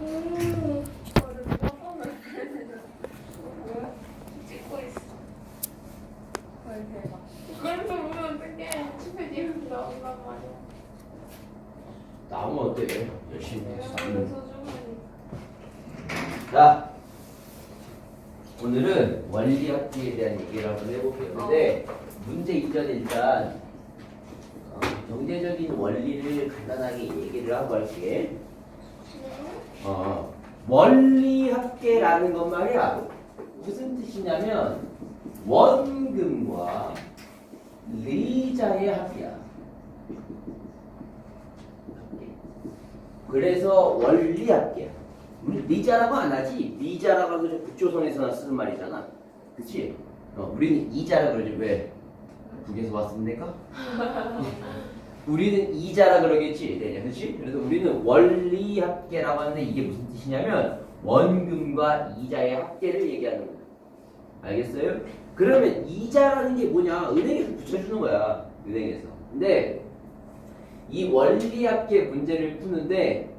저를 뻔뻔을 뭐야? 찍고 있어. 헐 대박. 그걸 또 보면 어떡해. 치패디로 나온단 말이야. 나오면 어때? 열심히 해서. 이러면 소중하니. 자, 오늘은 원리학기에 대한 얘기를 한번 해볼게요. 근데 문제 이전에 일단 경제적인 원리를 간단하게 얘기를 하고 할게. 원리학계라는 건 말이야. 무슨 뜻이냐면 원금과 리자의 합이야. 그래서 원리학계야. 우리 리자라고 안 하지. 리자라고 하고 좀 북조선에서나 쓰는 말이잖아. 그치? 우리는 이자라 그러지. 왜? 북에서 왔습니까? 우리는 이자라 그러겠지. 네, 그치? 그래서 우리는 원리합계라고 하는데 이게 무슨 뜻이냐면 원금과 이자의 합계를 얘기하는 거야. 알겠어요? 그러면 이자라는 게 뭐냐? 은행에서 붙여주는 거야. 은행에서. 근데 이 원리합계 문제를 푸는데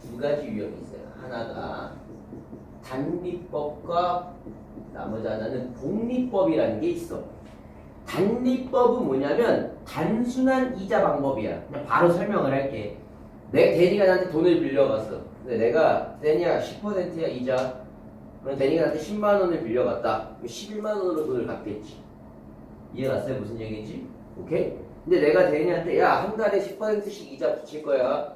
두 가지 유형이 있어요. 하나가 단리법과 나머지 하나는 복리법이라는 게 있어. 단리법은 뭐냐면 단순한 이자 방법이야. 그냥 바로 설명을 할게. 내가 데니가 나한테 돈을 빌려갔어. 근데 내가 데니야 10%야 이자. 그럼 데니가 나한테 10만 원을 빌려갔다. 11만 원으로 돈을 갚겠지. 이해갔어요? 무슨 얘기인지? 오케이? 근데 내가 데니한테 야 한 달에 10%씩 이자 붙일 거야.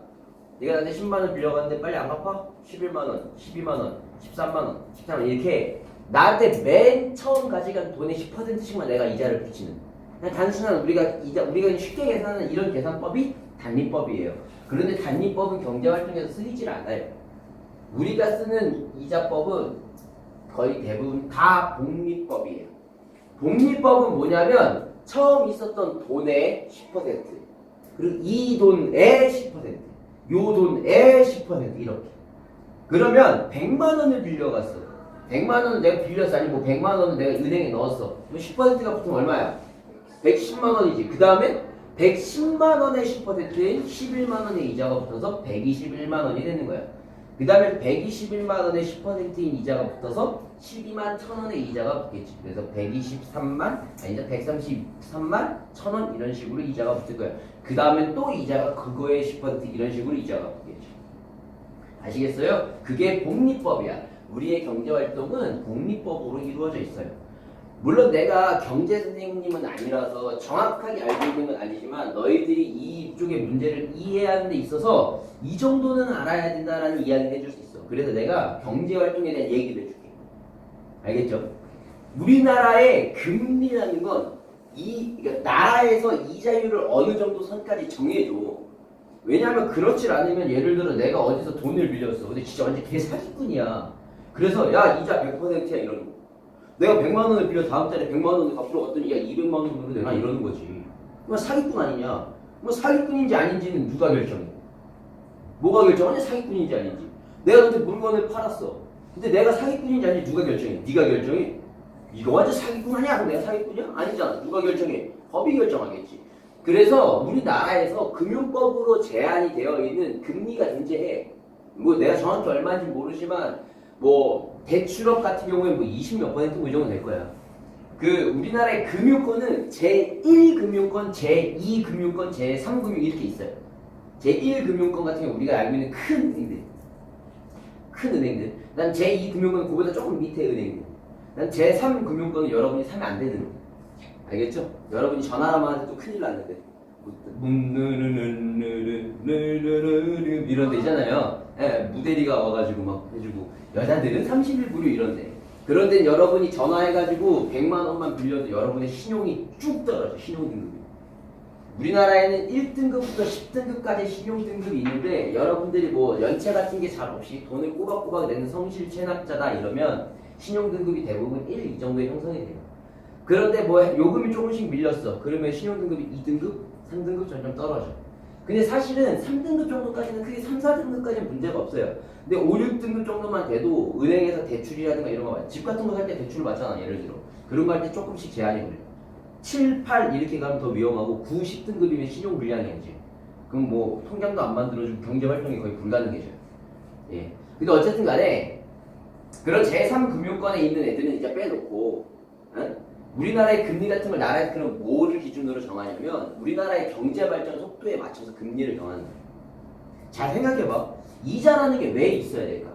네가 나한테 10만 원 빌려갔는데 빨리 안 갚아? 11만 원, 12만 원, 13만 원, 13만 원 이렇게 나한테 맨 처음 가져간 돈의 10%씩만 내가 이자를 붙이는 그냥 단순한 우리가 쉽게 계산하는 이런 계산법이 단리법이에요. 그런데 단리법은 경제활동에서 쓰이질 않아요. 우리가 쓰는 이자법은 거의 대부분 다 복리법이에요. 복리법은 뭐냐면 처음 있었던 돈의 10% 그리고 이 돈의 10% 요 돈의 10% 이렇게. 그러면 100만 원을 빌려갔어. 100만 원을 내가 빌렸어. 아니 뭐 100만 원을 내가 은행에 넣었어. 10%가 붙으면 얼마야? 110만 원이지. 그 다음에 110만 원의 10%인 11만 원의 이자가 붙어서 121만 원이 되는 거야. 그 다음에 121만 원의 10%인 이자가 붙어서 12만 1,000원의 이자가 붙겠지. 그래서 123만 아니다 133만 1,000원 이런 식으로 이자가 붙을 거야. 그 다음에 또 이자가 그거의 10% 이런 식으로 이자가 붙겠지. 아시겠어요? 그게 복리법이야. 우리의 경제활동은 복리법으로 이루어져 있어요. 물론 내가 경제 선생님은 아니라서 정확하게 알고 있는 건 아니지만 너희들이 이쪽의 문제를 이해하는 데 있어서 이 정도는 알아야 된다라는 이야기를 해줄 수 있어. 그래서 내가 경제활동에 대한 얘기를 해줄게. 알겠죠? 우리나라의 금리라는 건 그러니까 나라에서 이자율을 어느 정도 선까지 정해줘. 왜냐하면 그렇지 않으면 예를 들어 내가 어디서 돈을 빌렸어. 근데 진짜 완전 개사기꾼이야. 그래서 야 이자 100%야 이러는 거. 내가 100만 원을 빌려 다음 달에 100만 원을 갚으러 갔더니 야 200만 원으로 내놔 이러는 거지. 그럼 사기꾼 아니냐? 뭐 사기꾼인지 아닌지는 누가 결정해? 뭐가 결정하냐? 사기꾼인지 아닌지. 내가 너한테 물건을 팔았어. 근데 내가 사기꾼인지 아닌지 누가 결정해? 네가 결정해? 이거 완전 사기꾼 아니야? 그럼 내가 사기꾼이야? 아니잖아. 누가 결정해? 법이 결정하겠지. 그래서 우리나라에서 금융법으로 제한이 되어 있는 금리가 존재해. 뭐 내가 정확히 얼마인지 모르지만 뭐 대출업 같은 경우에 뭐 20몇 퍼센트 뭐 이 정도 될 거야. 그 우리나라의 금융권은 제1금융권, 제2금융권, 제3금융 이렇게 있어요. 제1금융권 같은 경우 우리가 알고 있는 큰 은행들. 난 제2금융권은 그보다 조금 밑에 은행들. 난 제3금융권은 여러분이 사면 안 되는. 알겠죠? 여러분이 전화라만 해도 큰일 났는데. 이런 데 있잖아요. 예, 무대리가 와가지고 막 해주고 여자들은 31불유 이런 데. 그런 데는 여러분이 전화해가지고 100만 원만 빌려도 여러분의 신용이 쭉 떨어져. 신용등급이. 우리나라에는 1등급부터 10등급까지 신용등급이 있는데 여러분들이 뭐 연체 같은 게 잘 없이 돈을 꼬박꼬박 내는 성실 체납자다 이러면 신용등급이 대부분 1, 이 정도에 형성이 돼요. 그런데 뭐 요금이 조금씩 밀렸어. 그러면 신용등급이 2등급, 3등급 점점 떨어져. 근데 사실은 3등급 정도까지는 크게 3, 4등급까지는 문제가 없어요. 근데 5, 6등급 정도만 돼도 은행에서 대출이라든가 이런 거 봐. 집 같은 거 살 때 대출을 받잖아. 예를 들어. 그런 거 할 때 조금씩 제한이 걸려. 7, 8 이렇게 가면 더 위험하고 9, 10등급이면 신용 불량이지. 그럼 뭐 통장도 안 만들어주고 경제활동이 거의 불가능해져요. 예. 근데 어쨌든 간에 그런 제3금융권에 있는 애들은 이제 빼놓고 응? 우리나라의 금리 같은 걸 나라에서 그럼 뭐를 기준으로 정하냐면 우리나라의 경제 발전 속도에 맞춰서 금리를 정하는 거예요. 잘 생각해봐. 이자라는 게 왜 있어야 될까?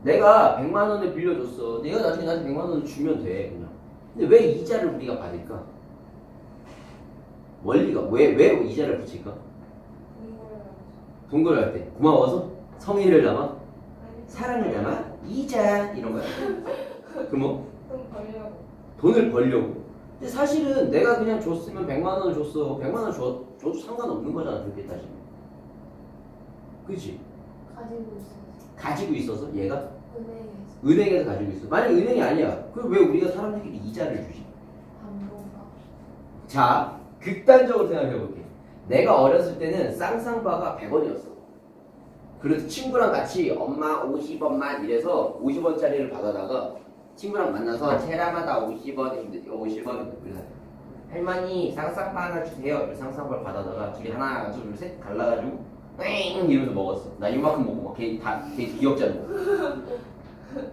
내가 100만 원을 빌려줬어. 내가 나중에 나한테 100만 원을 주면 돼 그냥. 근데 왜 이자를 우리가 받을까? 원리가 왜 이자를 붙일까? 동거를 할 때 고마워서 성의를 담아 사랑을 담아 이자 이런 거야. 그 뭐? 돈 벌려고. 돈을 벌려고. 근데 사실은 내가 그냥 줬으면 100만 원을 줬어. 100만 원 줘도 상관없는 거잖아. 그렇게 따지면. 그치? 가지고 있어서. 가지고 있어서 얘가 은행에서. 은행에서 가지고 있어. 만약 은행이 아니야. 그럼 왜 우리가 사람들끼리 이자를 주지? 담보가. 자, 극단적으로 생각해 볼게. 내가 어렸을 때는 쌍쌍바가 100원이었어. 그래서 친구랑 같이 엄마 50원만 이래서 50원짜리를 받아다가 친구랑 만나서 체라마다 50원 했는데 50원 그래서 할머니 쌍쌍바 하나 주세요. 그래서 쌍쌍바를 받아다가 둘이 하나 둘 셋 갈라가지고 땡 이러면서 먹었어. 나 이만큼 먹고 막 걔 기억자 먹고.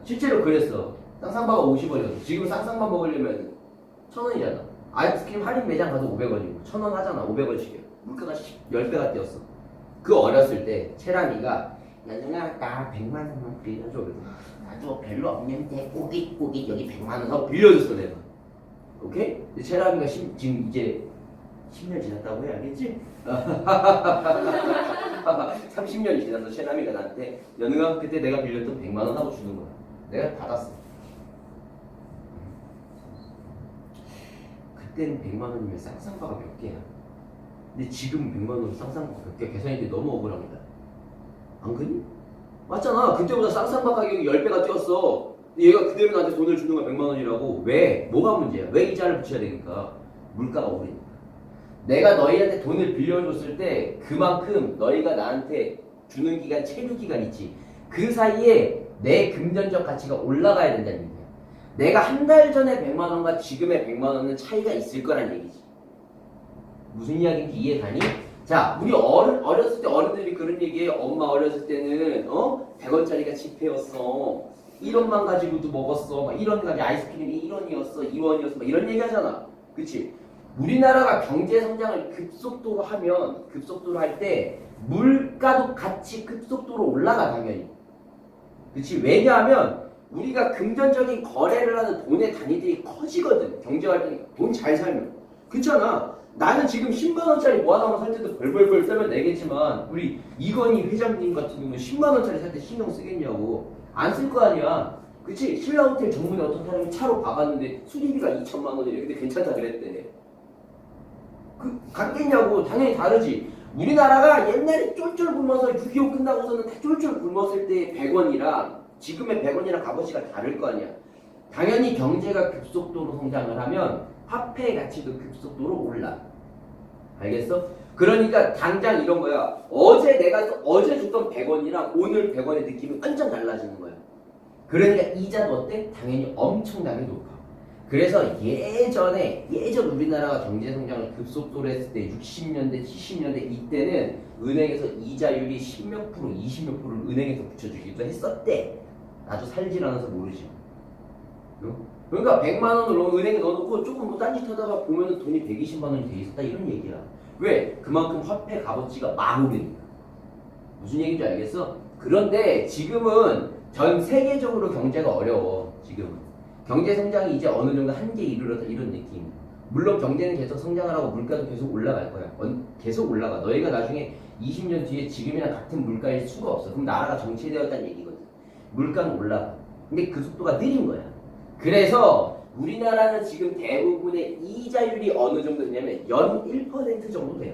실제로 그랬어. 쌍쌍바가 50원이었어. 지금 쌍쌍바 먹으려면 1,000원이잖아. 아이스크림 할인 매장 가도 500원이고 1,000원 하잖아. 500원씩이야. 물가가 10배가 뛰었어. 그 어렸을 때 체라미가 연영아 나 100만 원만 빌려줘. 그래서 나도 별로 없는데 꼬깃꼬깃 여기 100만 원 하고 빌려줬어 내가. 오케이? 근데 체라미가 지금 이제 10년 지났다고 해야겠지? 30년이 지나서 체라미가 나한테 연우가 그때 내가 빌렸던 100만 원 하고 주는 거야. 내가 받았어. 그때는 100만 원이면 쌍쌍바가 몇 개야? 근데 지금 100만 원 쌍쌍바가 몇 개? 계산이 너무 억울합니다. 안 그니? 맞잖아. 그때보다 쌍쌍바 가격이 10배가 뛰었어. 얘가 그대로 나한테 돈을 주는 건 100만 원이라고. 왜? 뭐가 문제야? 왜 이자를 붙여야 되니까? 물가가 오르니까. 내가 너희한테 돈을 빌려줬을 때 그만큼 너희가 나한테 주는 기간, 체류 기간 있지. 그 사이에 내 금전적 가치가 올라가야 된다는 얘기야. 내가 한 달 전에 100만 원과 지금의 100만 원은 차이가 있을 거란 얘기지. 무슨 이야기인지 이해가니? 자, 우리 어렸을 때 어른들이 그런 얘기해. 엄마 어렸을 때는 100원짜리가 지폐였어. 1원만 가지고도 먹었어. 막 1원 가지고 아이스크림이 1원이었어. 2원이었어. 막 이런 얘기 하잖아. 그치? 우리나라가 경제 성장을 급속도로 할 때 물가도 같이 급속도로 올라가 당연히. 그치? 왜냐하면 우리가 금전적인 거래를 하는 돈의 단위들이 커지거든. 경제활동이 돈 잘 살면. 그렇잖아. 나는 지금 10만 원짜리 뭐 하나만 살 때도 벌벌벌 떨면 내겠지만 우리 이건희 회장님 같은 경우는 10만 원짜리 살 때 신경 쓰겠냐고. 안 쓸 거 아니야. 그치? 신라호텔 정문에 어떤 사람이 차로 박았는데 수리비가 2천만 원이래. 근데 괜찮다 그랬대. 같겠냐고. 당연히 다르지. 우리나라가 옛날에 쫄쫄 굶어서 6.25 끝나고서는 다 쫄쫄 굶었을 때 100원이랑 지금의 100원이랑 값어치가 다를 거 아니야. 당연히 경제가 급속도로 성장을 하면 화폐의 가치도 급속도로 올라. 알겠어? 그러니까 당장 이런 거야. 어제 줬던 100원이랑 오늘 100원의 느낌이 완전 달라지는 거야. 그러니까 이자도 어때? 당연히 엄청나게 높아. 그래서 예전 우리나라가 경제 성장을 급속도로 했을 때 60년대, 70년대 이때는 은행에서 이자율이 10몇 프로, 20몇 프로를 은행에서 붙여주기도 했었대. 나도 살질 않아서 모르지. 그러니까 100만 원을 은행에 넣어놓고 조금 뭐 딴짓 하다가 보면은 돈이 120만 원이 돼 있었다 이런 얘기야. 왜? 그만큼 화폐 값어치가 막 오르니까. 무슨 얘기인지 알겠어? 그런데 지금은 전 세계적으로 경제가 어려워. 지금은. 경제 성장이 이제 어느 정도 한계에 이르렀다 이런 느낌. 물론 경제는 계속 성장을 하고 물가도 계속 올라갈 거야. 계속 올라가. 너희가 나중에 20년 뒤에 지금이랑 같은 물가일 수가 없어. 그럼 나라가 정체되었다는 얘기거든. 물가는 올라가. 근데 그 속도가 느린 거야. 그래서 우리나라는 지금 대부분의 이자율이 어느 정도 되냐면 연 1% 정도 돼요.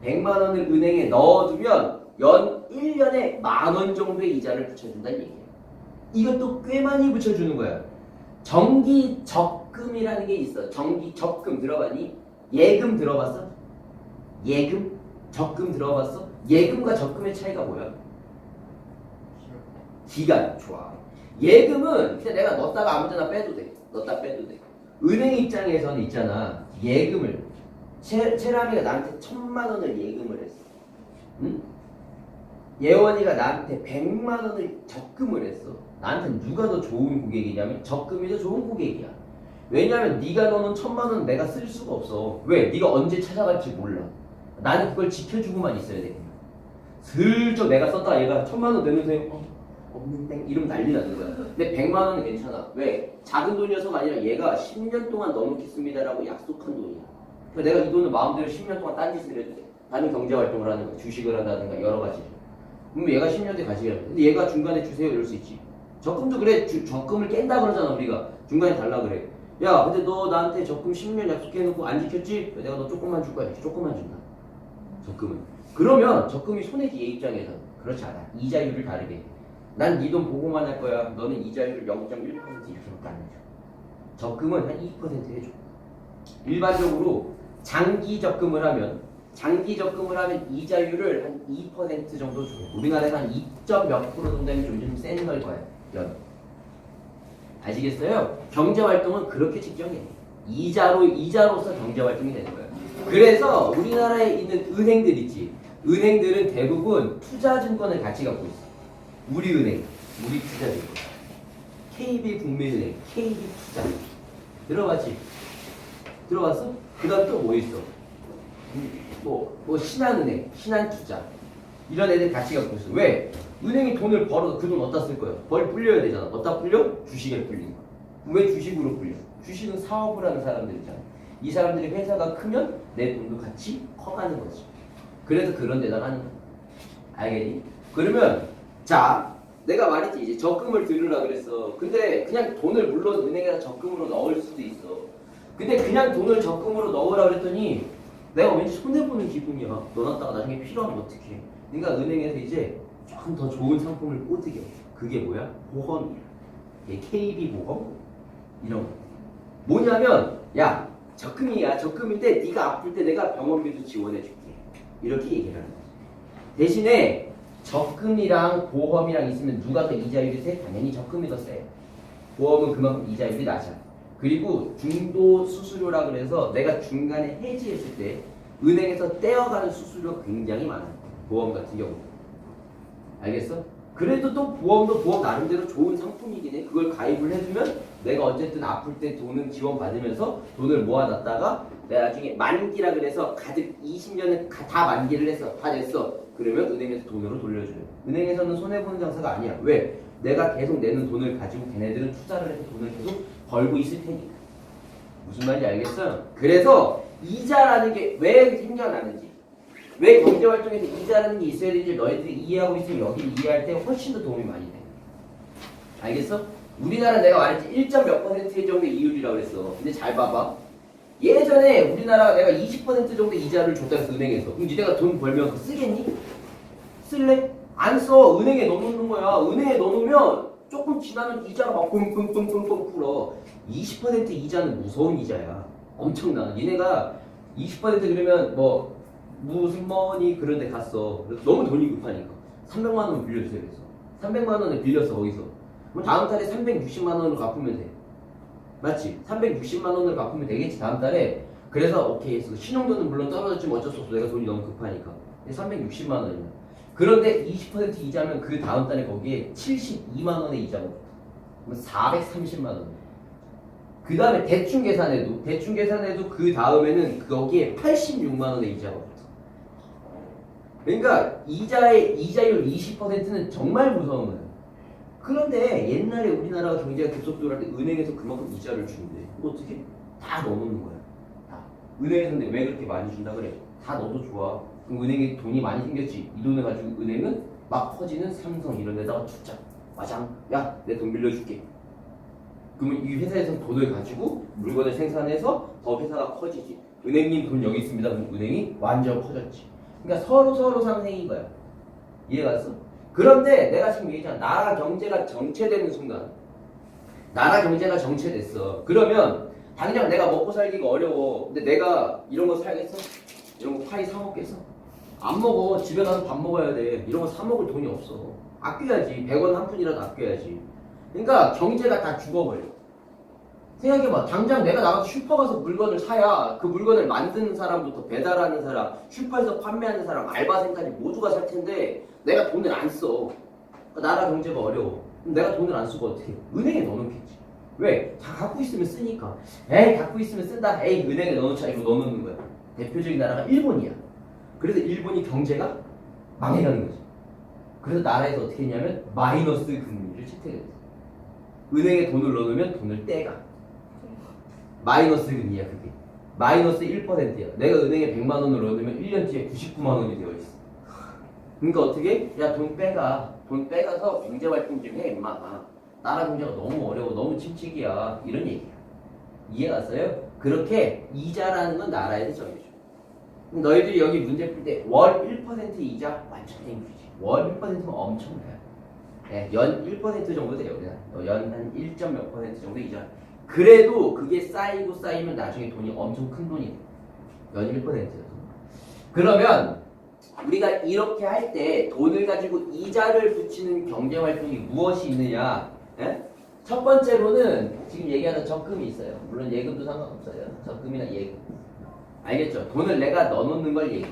100만 원을 은행에 넣어두면 연 1년에 10,000원 정도의 이자를 붙여준다는 얘기예요. 이것도 꽤 많이 붙여주는 거야. 정기 적금이라는 게 있어. 정기 적금 들어봤니? 예금 들어봤어? 예금? 적금 들어봤어? 예금과 적금의 차이가 뭐야? 기간. 좋아. 예금은 그냥 내가 넣었다가 아무데나 빼도 돼. 넣었다 빼도 돼. 은행 입장에서는 있잖아. 예금을 체라미가 나한테 1,000만 원을 예금을 했어. 응? 예원이가 나한테 100만 원을 적금을 했어. 나한테 누가 더 좋은 고객이냐면 적금이 더 좋은 고객이야. 왜냐면 네가 넣는 1000만 원 내가 쓸 수가 없어. 왜? 네가 언제 찾아갈지 몰라. 나는 그걸 지켜주고만 있어야 돼. 슬쩍 내가 썼다 얘가 1000만 원 내놓으세요. 없는데 이러면 난리 나는 거야. 근데 100만 원은 괜찮아. 왜? 작은 돈이어서가 아니라 얘가 10년 동안 넣어놓겠습니다라고 약속한 돈이야. 그러니까 내가 이 돈을 마음대로 10년 동안 딴짓을 해도 돼. 다른 경제활동을 하는 거야. 주식을 한다든가 여러 가지. 그럼 얘가 10년 뒤에 가지게 근데 얘가 중간에 주세요 이럴 수 있지. 적금도 그래. 적금을 깬다 그러잖아 우리가. 중간에 달라 그래. 야 근데 너 나한테 적금 10년 약속해놓고 안 지켰지? 내가 너 조금만 줄 거야. 이렇게 조금만 준다. 적금은. 그러면 적금이 손해지 얘 입장에서. 그렇지 않아. 이자율을 다르게 해. 난 네 돈 보고만 할 거야. 너는 이자율을 0.1% 이렇게밖에 안 해줘. 적금은 한 2% 해줘. 일반적으로 장기 적금을 하면 이자율을 한 2% 정도 줘. 우리나라에서 한 2몇 프로 정도 되면 좀 센 걸 거야. 연. 아시겠어요? 경제활동은 그렇게 측정해. 이자로서 경제활동이 되는 거야. 그래서 우리나라에 있는 은행들 있지. 은행들은 대부분 투자증권을 같이 갖고 있어. 우리은행, 우리투자증권, KB국민은행, KB투자. 들어봤지? 들어봤어? 그 다음 또 뭐 있어? 뭐 신한은행, 신한투자. 이런 애들 같이 갖고 있어. 왜? 은행이 돈을 벌어서 그 돈 어디다 쓸 거야? 벌 불려야 되잖아. 어디다 불려? 주식에 불리는 거야. 왜 주식으로 불려? 주식은 사업을 하는 사람들이잖아. 이 사람들이 회사가 크면 내 돈도 같이 커가는 거지. 그래서 그런 데다가 하는 거야. 알겠니? 그러면 자, 내가 말했지 이제 적금을 들으라 그랬어. 근데 그냥 돈을 물론 은행에다 적금으로 넣을 수도 있어. 근데 그냥 돈을 적금으로 넣으라 그랬더니 내가 왠지 손해보는 기분이야. 넣어놨다가 나중에 필요하면 어떡해. 그러니까 은행에서 이제 조금 더 좋은 상품을 꼬드겨. 그게 뭐야? 보험이야. KB보험 이런 거. 뭐냐면 야 적금이야. 적금인데 네가 아플 때 내가 병원비도 지원해줄게. 이렇게 얘기를 하는 거지. 대신에 적금이랑 보험이랑 있으면 누가 더 이자율이 세? 당연히 적금이 더 세. 보험은 그만큼 이자율이 낮아. 그리고 중도 수수료라 그래서 내가 중간에 해지했을 때 은행에서 떼어가는 수수료가 굉장히 많아요. 보험 같은 경우. 알겠어? 그래도 또 보험도 보험 나름대로 좋은 상품이긴 해. 그걸 가입을 해두면 내가 어쨌든 아플 때 돈은 지원받으면서 돈을 모아놨다가 내가 나중에 만기라 그래서 가득 20년을 다 만기를 해서 다 냈어. 그러면 은행에서 돈으로 돌려줘요. 은행에서는 손해보는 장사가 아니야. 왜? 내가 계속 내는 돈을 가지고 걔네들은 투자를 해서 돈을 계속 벌고 있을 테니까. 무슨 말인지 알겠어요? 그래서 이자라는 게 왜 생겨나는지, 왜 경제활동에서 이자라는 게 있어야 되는지 너희들이 이해하고 있으면 여기를 이해할 때 훨씬 더 도움이 많이 돼. 알겠어? 우리나라 내가 말했지 1점 몇 퍼센트 정도의 이율이라고 그랬어. 근데 잘 봐봐. 예전에 우리나라가 내가 20% 정도 이자를 줬다 해서 은행에서. 그럼 니네가 돈 벌면 그거 쓰겠니? 쓸래? 안 써. 은행에 넣어놓는 거야. 은행에 넣어놓으면 조금 지나면 이자가 막 뿡뿡뿡뿡뿡 풀어. 20% 이자는 무서운 이자야. 엄청나. 니네가 20% 그러면 뭐 무슨 뭐니 그런 데 갔어. 그래서 너무 돈이 급하니까 300만 원 빌려주세요. 그래서 300만 원을 빌렸어 거기서. 그럼 다음 달에 360만 원을 갚으면 돼. 맞지? 360만 원을 갚으면 되겠지 다음 달에. 그래서 오케이 했어. 신용도는 물론 떨어졌지만 어쩔 수 없어. 내가 돈이 너무 급하니까. 360만 원이야. 그런데 20% 이자면 그 다음 달에 거기에 72만 원의 이자가 붙어. 그럼 430만 원. 그 다음에 대충 계산해도 그 다음에는 거기에 86만 원의 이자가 붙어. 그러니까 이자율 20%는 정말 무서운 거야. 그런데 옛날에 우리나라가 경제가 급속도로 할 때 은행에서 그만큼 이자를 주는데 그거 어떻게? 다 넣어놓는 거야. 다. 은행에서 근데 왜 그렇게 많이 준다 그래? 다 넣어도 좋아. 그럼 은행에 돈이 많이 생겼지. 이 돈을 가지고 은행은 막 커지는 삼성 이런 데다가 투자. 마장. 야, 내 돈 빌려줄게. 그러면 이 회사에서 돈을 가지고 물건을 생산해서 더 회사가 커지지. 은행님 돈 여기 있습니다. 그럼 은행이 완전 커졌지. 그러니까 서로 상생인 거야. 이해가 갔어? 그런데 내가 지금 얘기했잖아. 나라 경제가 정체되는 순간, 나라 경제가 정체됐어. 그러면 당장 내가 먹고 살기가 어려워. 근데 내가 이런 거 사야겠어? 이런 거 파이 사 먹겠어? 안 먹어. 집에 가서 밥 먹어야 돼. 이런 거 사 먹을 돈이 없어. 아껴야지. 100원 한 푼이라도 아껴야지. 그러니까 경제가 다 죽어버려. 생각해봐. 당장 내가 나가서 슈퍼 가서 물건을 사야 그 물건을 만드는 사람부터 배달하는 사람, 슈퍼에서 판매하는 사람, 알바생까지 모두가 살 텐데 내가 돈을 안 써. 나라 경제가 어려워. 그럼 내가 돈을 안 쓰고 어떻게 해? 은행에 넣어놓겠지. 왜? 다 갖고 있으면 쓰니까. 에이 갖고 있으면 쓴다. 에이 은행에 넣어놓자. 이거 넣어놓는 거야. 대표적인 나라가 일본이야. 그래서 일본이 경제가 망해가는 거지. 그래서 나라에서 어떻게 했냐면 마이너스 금리를 채택했어. 은행에 돈을 넣어놓으면 돈을 떼가. 마이너스 금리야 그게. 마이너스 1%야. 내가 은행에 100만 원을 넣어놓으면 1년 뒤에 99만 원이 되어 있어. 그러니까 어떻게? 야 돈 빼가. 돈 빼가서 경제활동 좀 해 임마. 나라 경제가 너무 어려워. 너무 침체기야. 이런 얘기야. 이해 갔어요? 그렇게 이자라는 건 나라에서 정해줘. 너희들이 여기 문제 풀 때 월 1% 이자 완전 땡큐지. 월 1%면 엄청나요. 네, 연 1% 정도 돼요. 연 한 1. 몇 % 정도 이자. 그래도 그게 쌓이고 쌓이면 나중에 돈이 엄청 큰 돈이 돼. 연 1%여서. 그러면 우리가 이렇게 할 때 돈을 가지고 이자를 붙이는 경제활동이 무엇이 있느냐? 예? 첫 번째로는 지금 얘기하는 적금이 있어요. 물론 예금도 상관없어요. 적금이나 예금. 알겠죠? 돈을 내가 넣어놓는 걸 얘기해.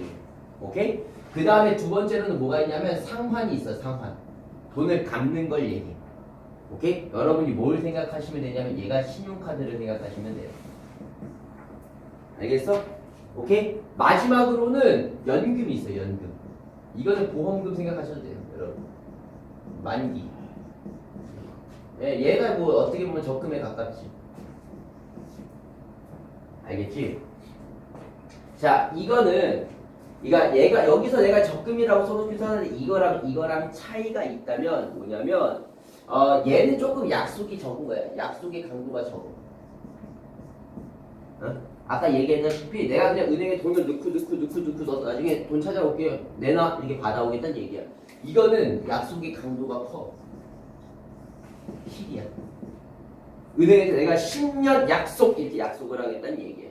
오케이? 그 다음에 두 번째로는 뭐가 있냐면 상환이 있어. 상환. 돈을 갚는 걸 얘기해. 오케이? 여러분이 뭘 생각하시면 되냐면 얘가 신용카드를 생각하시면 돼요. 알겠어? 오케이? 마지막으로는 연금이 있어요. 연금. 이거는 보험금 생각하셔도 돼요. 여러분. 만기. 예, 얘가 뭐 어떻게 보면 적금에 가깝지. 알겠지? 자, 이거는 얘가 여기서 내가 적금이라고 써놓긴 하는데 이거랑 차이가 있다면 뭐냐면 얘는 조금 약속이 적은 거야. 약속의 강도가 적어. 어? 아까 얘기했다시피 내가 그냥 은행에 돈을 넣고 넣어서 나중에 돈 찾아올게요. 내놔 이렇게 받아오겠다는 얘기야. 이거는 약속의 강도가 커. 10이야. 은행에서 내가 10년 약속 이렇게 약속을 하겠다는 얘기야.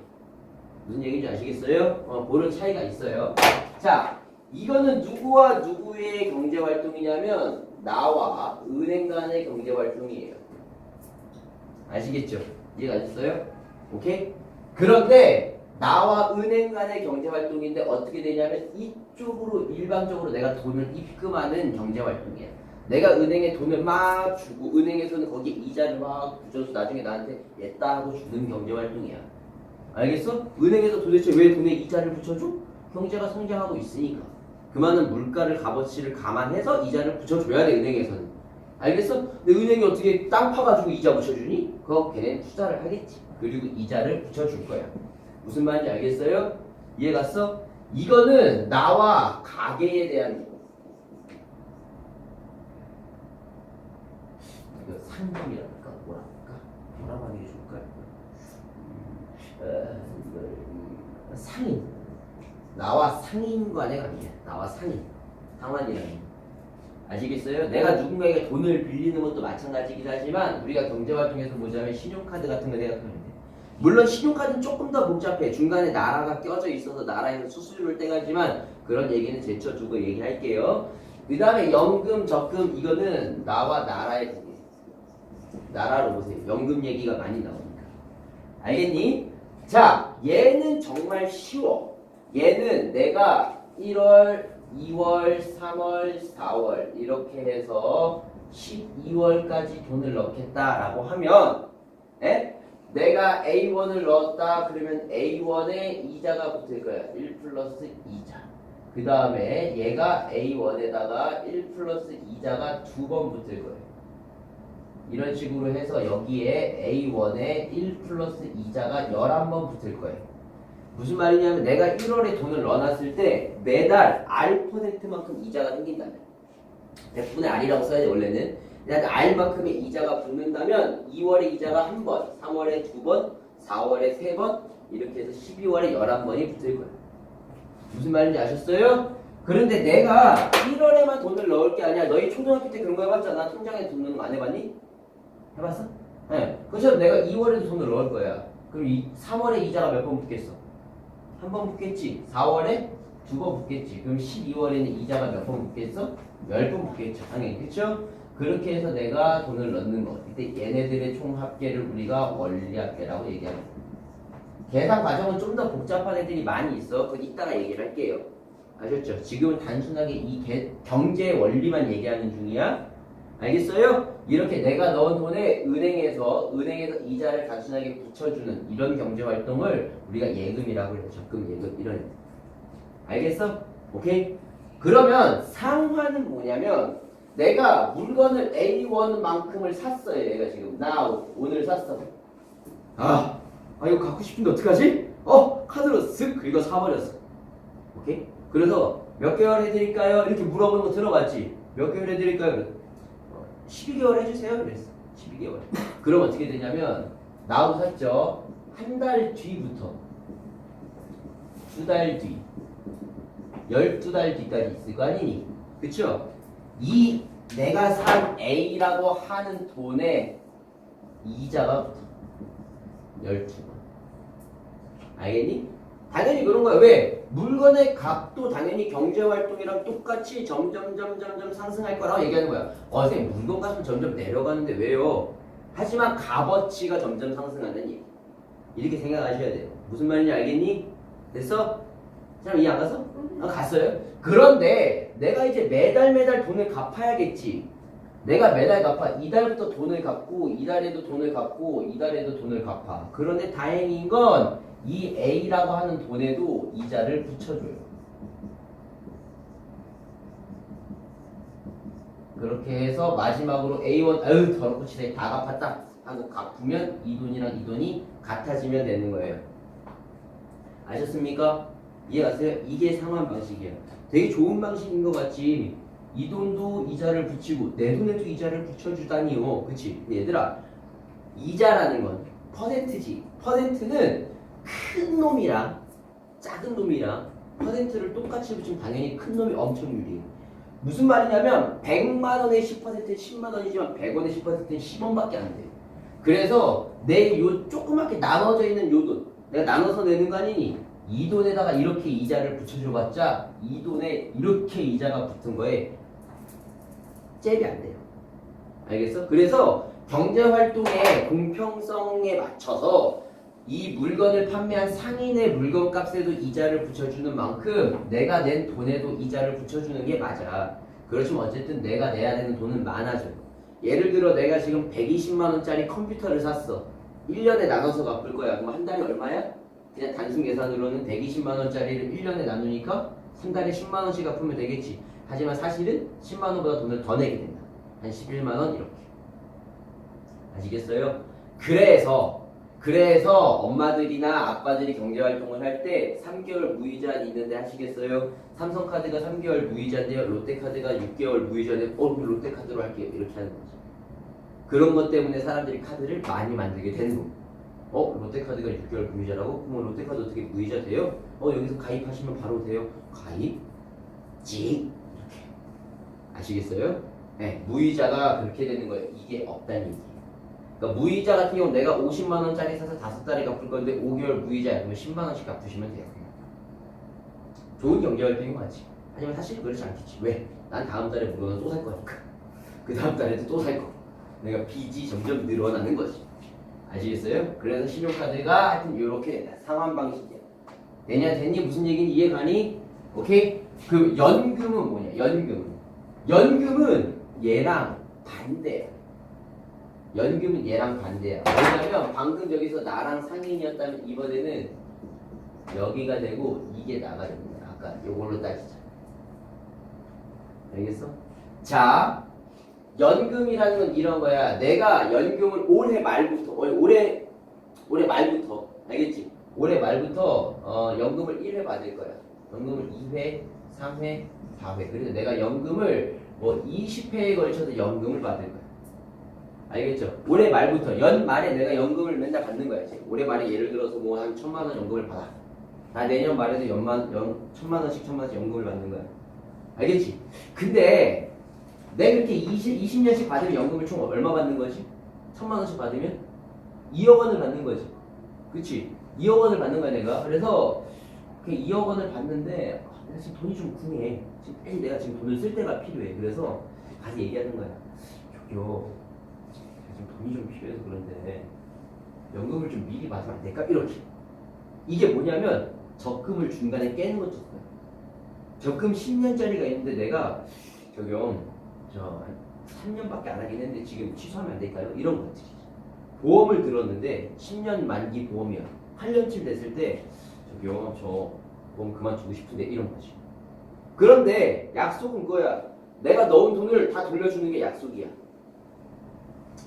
무슨 얘기인지 아시겠어요? 그런 차이가 있어요. 자, 이거는 누구와 누구의 경제활동이냐면 나와 은행 간의 경제활동이에요. 아시겠죠? 이해가 됐어요? 오케이? 그런데 나와 은행 간의 경제활동인데 어떻게 되냐면 이쪽으로 일방적으로 내가 돈을 입금하는 경제활동이야. 내가 은행에 돈을 막 주고 은행에서는 거기에 이자를 막 붙여서 나중에 나한테 냈다 하고 주는 경제활동이야. 알겠어? 은행에서 도대체 왜 돈에 이자를 붙여줘? 경제가 성장하고 있으니까. 그 많은 물가를 값어치를 감안해서 이자를 붙여줘야 돼 은행에서는. 알겠어? 근데 은행이 어떻게 땅 파가지고 이자 붙여주니? 그거 걔네 투자를 하겠지. 그리고 이자를 붙여줄 거야. 무슨 말인지 알겠어요? 이해 갔어? 이거는 나와 가계에 대한 상금이랄까? 뭐라고 하는 게 좋을까? 상인. 나와 상인 간의 관계야. 나와 상인. 상환이라는 거. 아시겠어요? 내가 누군가에게 돈을 빌리는 것도 마찬가지긴 하지만 우리가 경제활동에서 보자면 신용카드 같은 거 생각하면 돼. 물론 신용카드는 조금 더 복잡해. 중간에 나라가 껴져 있어서 나라에서 수수료를 떼가지만 그런 얘기는 제쳐두고 얘기할게요. 그 다음에 연금, 적금 이거는 나와 나라의 관계. 나라로 보세요. 연금 얘기가 많이 나오니까. 알겠니? 자, 얘는 정말 쉬워. 얘는 내가 1월, 2월, 3월, 4월 이렇게 해서 12월까지 돈을 넣겠다라고 하면 내가 A1을 넣었다 그러면 A1에 이자가 붙을 거야. 1 플러스 이자. 그 다음에 얘가 A1에다가 1 플러스 이자가 2번 붙을 거예요. 이런 식으로 해서 여기에 A1에 1 플러스 이자가 11번 붙을 거예요. 무슨 말이냐면 내가 1월에 돈을 넣어놨을 때 매달 R%만큼 이자가 생긴다면 100분의 R이라고 써야지 원래는. 그러니까 R만큼의 이자가 붙는다면 2월에 이자가 1번, 3월에 2번, 4월에 3번 이렇게 해서 12월에 11번이 붙을 거예요. 무슨 말인지 아셨어요? 그런데 내가 1월에만 돈을 넣을 게 아니야. 너희 초등학교 때 그런 거 해봤잖아. 통장에 돈 넣는 거 안 해봤니? 해봤어? 네. 그렇죠. 내가 2월에도 돈을 넣을 거야. 그럼 3월에 이자가 몇 번 붙겠어? 한 번 붙겠지. 4월에 2번 붙겠지. 그럼 12월에는 이자가 몇 번 붙겠어? 10번 붙겠죠. 당연히. 그렇죠? 그렇게 해서 내가 돈을 넣는 거. 이때 얘네들의 총 합계를 우리가 원리합계라고 얘기하는 거야. 계산 과정은 좀 더 복잡한 애들이 많이 있어. 그건 이따가 얘기를 할게요. 아셨죠? 지금은 단순하게 이 경제 원리만 얘기하는 중이야. 알겠어요? 이렇게 내가 넣은 돈에 은행에서 이자를 단순하게 붙여주는 이런 경제 활동을 우리가 예금이라고 해요. 적금, 예금 이런 애들. 알겠어? 오케이? 그러면 상환은 뭐냐면 내가 물건을 A1만큼을 샀어요. 얘가 지금 나 오늘 샀어. 이거 갖고 싶은데 어떡하지? 카드로 쓱 긁어 사버렸어. 오케이? 그래서 몇 개월 해드릴까요? 이렇게 물어보는 거 들어봤지? 몇 개월 해드릴까요? 12개월 해주세요. 그랬어. 12개월. 그럼 어떻게 되냐면 나하고 샀죠? 한 달 뒤부터 2달 뒤 12달 뒤까지 있을 거 아니니? 그쵸? 이 내가 산 A라고 하는 돈에 이자가 붙어. 12번. 알겠니? 당연히 그런 거야. 왜? 물건의 값도 당연히 경제활동이랑 똑같이 점점 상승할 거라고 얘기하는 거야. 선생님 물건 값은 점점 내려가는데 왜요? 하지만 값어치가 점점 상승하는 얘기. 이렇게 생각하셔야 돼요. 무슨 말인지 알겠니? 됐어? 사람 이해 안 갔어? 갔어요? 그런데 내가 이제 매달 돈을 갚아야겠지. 내가 매달 갚아. 이달부터 돈을 갚고 이달에도 돈을 갚고 이달에도 돈을 갚아. 그런데 다행인 건 이 A라고 하는 돈에도 이자를 붙여줘요. 그렇게 해서 마지막으로 A1 더럽고 치네 다 갚았다 하고 갚으면 이 돈이랑 이 돈이 같아지면 되는 거예요. 아셨습니까? 이해가세요? 이게 상환 방식이에요. 되게 좋은 방식인 것 같지? 이 돈도 이자를 붙이고 내 돈에도 이자를 붙여주다니요. 그치? 근데 얘들아 이자라는 건 퍼센트지. 퍼센트는 큰 놈이랑 작은 놈이랑 퍼센트를 똑같이 붙이면 당연히 큰 놈이 엄청 유리해. 무슨 말이냐면 100만 원의 10%는 10만 원이지만 100원의 10%는 10원밖에 안 돼. 그래서 내 요 조그맣게 나눠져 있는 요 돈 내가 나눠서 내는 거 아니니? 이 돈에다가 이렇게 이자를 붙여줘봤자 이 돈에 이렇게 이자가 붙은 거에 잽이 안 돼요. 알겠어? 그래서 경제활동의 공평성에 맞춰서 이 물건을 판매한 상인의 물건값에도 이자를 붙여주는 만큼 내가 낸 돈에도 이자를 붙여주는 게 맞아. 그렇지만 어쨌든 내가 내야 되는 돈은 많아져요. 예를 들어 내가 지금 120만 원짜리 컴퓨터를 샀어. 1년에 나눠서 갚을 거야. 그럼 한 달에 얼마야? 그냥 단순 계산으로는 120만 원짜리를 1년에 나누니까 한 달에 10만 원씩 갚으면 되겠지. 하지만 사실은 10만 원보다 돈을 더 내게 된다. 한 11만 원 이렇게. 아시겠어요? 그래서 엄마들이나 아빠들이 경제활동을 할 때 3개월 무이자 있는데 하시겠어요? 삼성카드가 3개월 무이자인데요. 롯데카드가 6개월 무이자인데 롯데카드로 할게요. 이렇게 하는 거죠. 그런 것 때문에 사람들이 카드를 많이 만들게 되는 거고 롯데카드가 6개월 무이자라고? 그럼 롯데카드 어떻게 무이자 돼요? 여기서 가입하시면 바로 돼요. 가입? 이렇게 아시겠어요? 네, 무이자가 그렇게 되는 거예요. 이게 없다는 얘기예요. 그러니까 무이자 같은 경우 내가 50만 원짜리 사서 5달에 갚을 건데 5개월 무이자야. 그러면 10만 원씩 갚으시면 돼요. 좋은 경제활동이 맞지. 하지만 사실 그렇지 않겠지. 왜? 난 다음 달에 물건을 또 살 거니까. 그 다음 달에도 또 살 거고. 내가 빚이 점점 늘어나는 거지. 아시겠어요? 그래서 신용카드가 하여튼 이렇게 상환 방식이야. 됐니? 무슨 얘기인지 이해가니? 오케이? 그 연금은 뭐냐? 연금은 얘랑 반대야. 연금은 얘랑 반대야. 왜냐면 방금 저기서 나랑 상인이었다면 이번에는 여기가 되고 이게 나가 됩니다. 아까 요걸로 따지자. 알겠어? 자, 연금이라는 건 이런 거야. 내가 연금을 올해 말부터 알겠지? 올해 말부터 연금을 1회 받을 거야. 연금을 2회, 3회, 4회. 그래서 내가 연금을 20회에 걸쳐서 연금을 받을 거야. 알겠죠? 올해 말부터 연말에 내가 연금을 맨날 받는 거야. 지금. 올해 말에 예를 들어서 한 1,000만 원 연금을 받아. 나 내년 말에도 1,000만 원씩 연금을 받는 거야. 알겠지? 근데 내가 이렇게 20년씩 받으면 연금을 총 얼마 받는 거지? 1,000만 원씩 받으면 2억 원을 받는 거지. 그치? 2억 원을 받는 거야 내가. 그래서 그 2억 원을 받는데 내가 지금 돈이 좀 궁해. 내가 지금 돈을 쓸 때가 필요해. 그래서 가서 얘기하는 거야. 저기요 지금 돈이 좀 필요해서 그런데 연금을 좀 미리 받으면 안 될까? 이렇게. 이게 뭐냐면 적금을 중간에 깨는 것도 있어요. 적금 10년짜리가 있는데 내가 저기요 저 3년밖에 안 하긴 했는데 지금 취소하면 안 될까요? 이런 것들이. 보험을 들었는데 10년 만기 보험이야. 8년쯤 됐을 때 저기요 저 보험 그만두고 싶은데 이런 거지. 그런데 약속은 그거야. 내가 넣은 돈을 다 돌려주는 게 약속이야.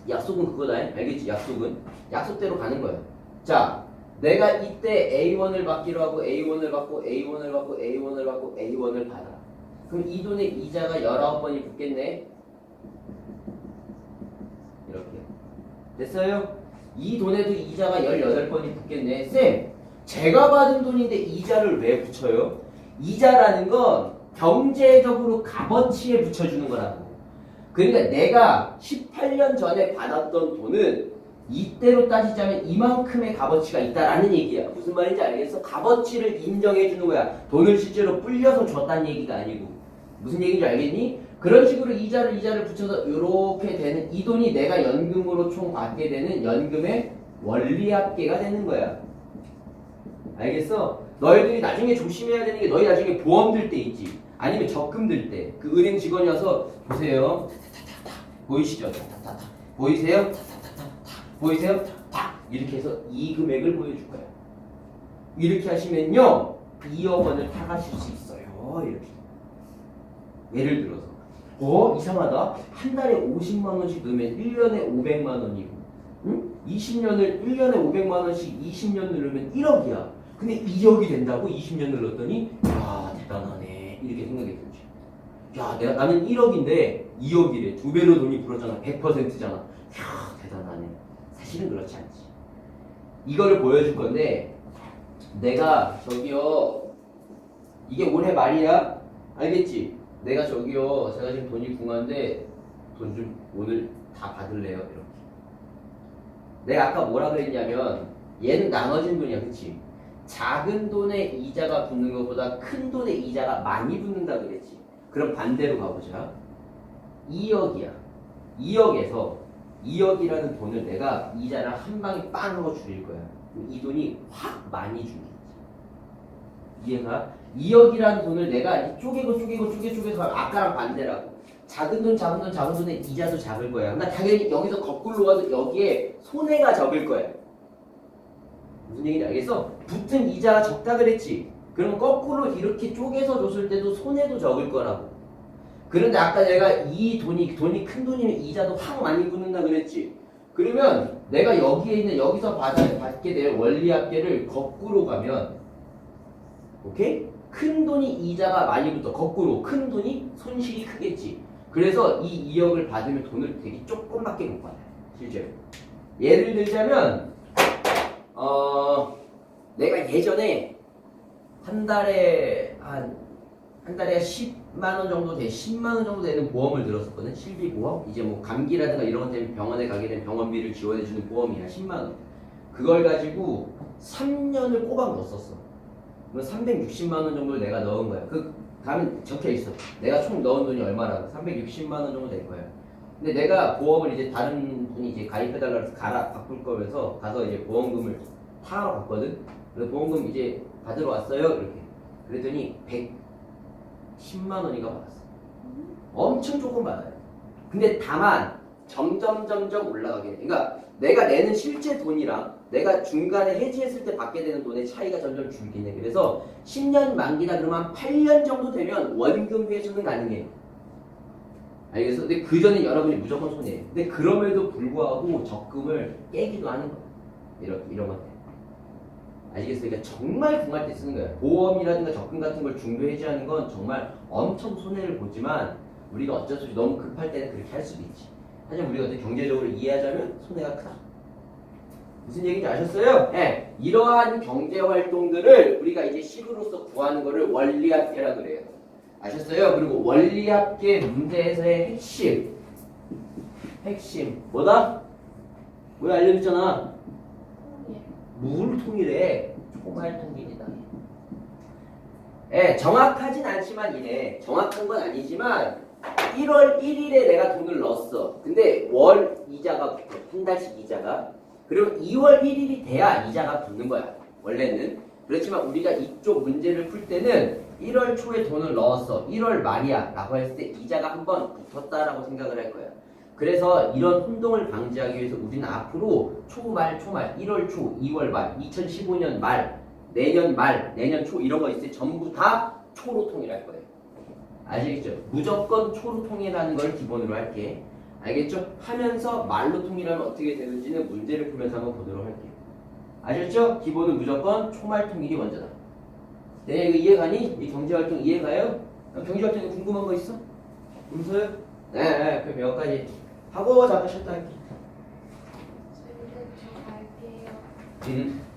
약속은 그거다. 알겠지? 약속은 약속대로 가는 거야. 자, 내가 이때 A1을 받기로 하고 A1을 받고 A1을 받고 A1을 받고 A1을 받아. 그럼 이 돈의 이자가 19번이 붙겠네. 이렇게 됐어요? 이 돈에도 이자가 18번이 붙겠네. 쌤, 제가 받은 돈인데 이자를 왜 붙여요? 이자라는 건 경제적으로 값어치에 붙여주는 거라고. 그러니까 내가 18년 전에 받았던 돈은 이때로 따지자면 이만큼의 값어치가 있다라는 얘기야. 무슨 말인지 알겠어? 값어치를 인정해 주는 거야. 돈을 실제로 불려서 줬다는 얘기가 아니고. 무슨 얘기인지 알겠니? 그런 식으로 이자를 붙여서 이렇게 되는 이 돈이 내가 연금으로 총 받게 되는 연금의 원리합계가 되는 거야. 알겠어? 너희들이 나중에 조심해야 되는 게 너희 나중에 보험 들 때 있지. 아니면 적금 들 때. 그 은행 직원이 와서 보세요. 보이시죠? 보이세요? 보이세요? 이렇게 해서 이 금액을 보여줄 거야. 이렇게 하시면요 2억 원을 타가실 수 있어요. 이렇게. 예를 들어서 이상하다. 한 달에 50만 원씩 넣으면 1년에 500만 원이고 20년을 1년에 500만 원씩 20년 넣으면 1억이야. 근데 2억이 된다고 20년을 넣었더니 야 대단하네 이렇게 생각이 들지. 야 나는 1억인데 2억이래. 2배로 돈이 불었잖아. 100%잖아. 야 대단하네. 사실은 그렇지 않지. 이거를 보여줄 건데 내가 저기요 이게 올해 말이야. 알겠지? 내가 저기요 제가 지금 돈이 궁한데 돈 좀 오늘 다 받을래요. 이렇게. 내가 아까 뭐라 그랬냐면 얘는 나눠진 돈이야. 그치? 작은 돈에 이자가 붙는 것보다 큰 돈에 이자가 많이 붙는다 그랬지. 그럼 반대로 가보자. 2억이야. 2억에서 2억이라는 돈을 내가 이자를 한 방에 빵 하고 줄일 거야. 이 돈이 확 많이 줄겠지. 이해가? 2억이라는 돈을 내가 쪼개서 아까랑 반대라고. 작은 돈에 이자도 작을 거야. 나 당연히 여기서 거꾸로 가서 여기에 손해가 적을 거야. 무슨 얘기인지 알겠어? 붙은 이자가 적다 그랬지. 그럼 거꾸로 이렇게 쪼개서 줬을 때도 손해도 적을 거라고. 그런데 아까 내가 이 돈이 큰 돈이면 이자도 확 많이 붙는다 그랬지. 그러면 내가 여기에 있는 여기서 받게 될 원리합계를 거꾸로 가면 오케이? 큰 돈이 이자가 많이 붙어. 거꾸로 큰 돈이 손실이 크겠지. 그래서 이 2억을 받으면 돈을 되게 조금밖에 못 받아요. 실제로. 예를 들자면 내가 예전에 한 달에 10만 원 정도 10만 원 정도 되는 보험을 들었었거든. 실비보험. 이제 뭐 감기라든가 이런 것 때문에 병원에 가게 되면 병원비를 지원해 주는 보험이야. 10만 원. 그걸 가지고 3년을 꼬박 넣었었어. 그럼 360만 원 정도를 내가 넣은 거야. 그 가면 적혀 있어. 내가 총 넣은 돈이 얼마라고. 360만 원 정도 될 거야. 근데 내가 보험을 이제 다른 분이 이제 가입해달라고 해서 바꿀 거면서 가서 이제 보험금을 타러 갔거든. 그래서 보험금 이제 받으러 왔어요. 이렇게. 그랬더니 110만 원인가 받았어. 엄청 조금 받아요. 근데 다만 점점 올라가게 돼. 그러니까 내가 내는 실제 돈이랑 내가 중간에 해지했을 때 받게 되는 돈의 차이가 점점 줄긴 해. 그래서 10년 만기다 그러면 8년 정도 되면 원금 회수는 가능해요. 알겠어? 근데 그 전에 여러분이 무조건 손해예요. 근데 그럼에도 불구하고 적금을 깨기도 하는 거야. 이런 것들. 알겠어? 그러니까 정말 궁할 때 쓰는 거야. 보험이라든가 적금 같은 걸 중도 해지하는 건 정말 엄청 손해를 보지만 우리가 어쩔 수 없이 너무 급할 때는 그렇게 할 수도 있지. 하지만 우리가 어떻게 경제적으로 이해하자면 손해가 크다. 무슨 얘기인지 아셨어요? 네. 이러한 경제 활동들을 우리가 이제 식으로서 구하는 거를 원리합계라고 그래요. 아셨어요? 그리고 원리합계 문제에서의 핵심 뭐다? 왜 알려줬잖아. 뭘 통일해? 총알 통일이다. 정확하진 않지만 이래. 정확한 건 아니지만 1월 1일에 내가 돈을 넣었어. 근데 월 이자가 붙어. 한 달씩 이자가. 그리고 2월 1일이 돼야 이자가 붙는 거야. 원래는. 그렇지만 우리가 이쪽 문제를 풀 때는 1월 초에 돈을 넣었어. 1월 말이야. 라고 했을 때 이자가 한번 붙었다라고 생각을 할 거야. 그래서 이런 혼동을 방지하기 위해서 우리는 앞으로 초말, 1월 초, 2월 말, 2015년 말, 내년 말, 내년 초 이런 거 있을 때 전부 다 초로 통일할 거예요. 아시겠죠? 무조건 초로 통일하는 걸 기본으로 할게. 알겠죠? 하면서 말로 통일하면 어떻게 되는지는 문제를 풀면서 한번 보도록 할게요. 아셨죠? 기본은 무조건 초말 통일이 먼저다. 네, 이거 이해가니? 이 경제활동 이해가요? 경제활동에 궁금한 거 있어? 문서요? 네, 그럼 여기까지 하고 잠깐 쉬었다 할게. 저희도 저 갈게요. 음.